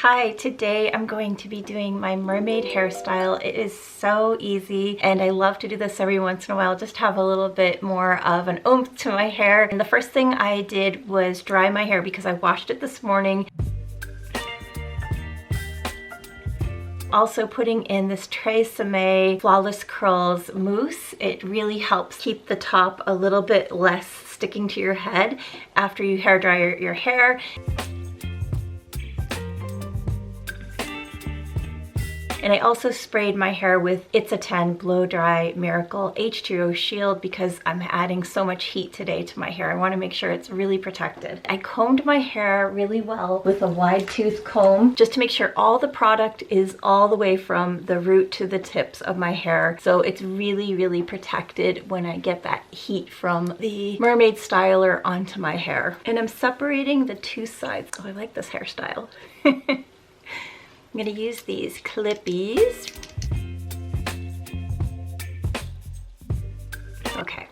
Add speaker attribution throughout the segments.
Speaker 1: Hi, today I'm going to be doing my mermaid hairstyle. It is so easy and I love to do this every once in a while, just have a little bit more of an oomph to my hair. And the first thing I did was dry my hair because I washed it this morning. Also putting in this Tresemme Flawless Curls mousse. It really helps keep the top a little bit less sticking to your head after you hair dry your hair. And I also sprayed my hair with It's a 10 Blow Dry Miracle H2O Shield because I'm adding so much heat today to my hair. I want to make sure it's really protected. I combed my hair really well with a wide tooth comb just to make sure all the product is all the way from the root to the tips of my hair. So it's really protected when I get that heat from the mermaid styler onto my hair. And I'm separating the two sides. Oh, I like this hairstyle. I'm going to use these clippies. Okay,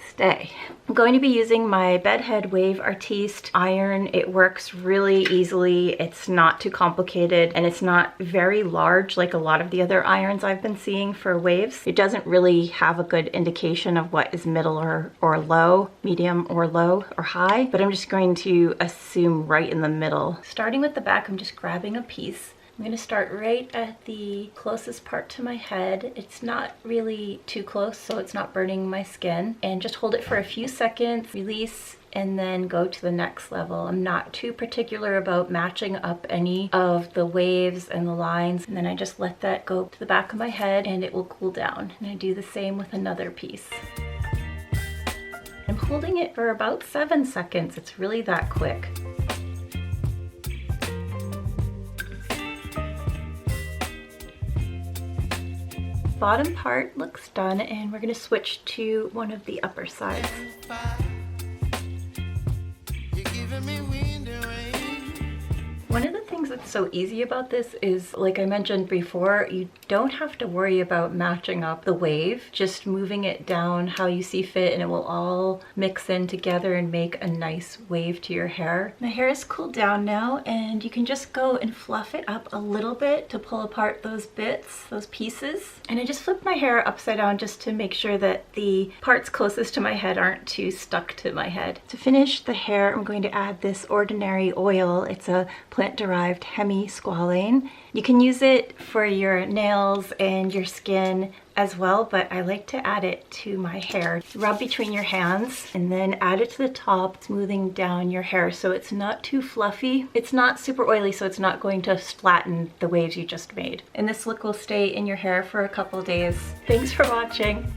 Speaker 1: stay. I'm going to be using my Bedhead Wave Artiste iron. It works really easily. It's not too complicated and it's not very large like a lot of the other irons I've been seeing for waves. It doesn't really have a good indication of what is middle or low, medium or low or high, but I'm just going to assume right in the middle. Starting with the back, I'm just grabbing a piece. I'm going to start right at the closest part to my head. It's not really too close, so it's not burning my skin. And just hold it for a few seconds, release, and then go to the next level. I'm not too particular about matching up any of the waves and the lines. And then I just let that go to the back of my head and it will cool down. And I do the same with another piece. I'm holding it for about 7 seconds. It's really that quick. Bottom part looks done and we're going to switch to one of the upper sides. One of the things that's so easy about this is, like I mentioned before, you don't have to worry about matching up the wave, just moving it down how you see fit and it will all mix in together and make a nice wave to your hair. My hair is cooled down now and you can just go and fluff it up a little bit to pull apart those bits, those pieces. And I just flipped my hair upside down just to make sure that the parts closest to my head aren't too stuck to my head. To finish the hair, I'm going to add this Ordinary oil. It's a plant-derived hemi-squalane. You can use it for your nails and your skin as well, but I like to add it to my hair. Rub between your hands and then add it to the top, smoothing down your hair so it's not too fluffy. It's not super oily, so it's not going to flatten the waves you just made. And this look will stay in your hair for a couple days. Thanks for watching.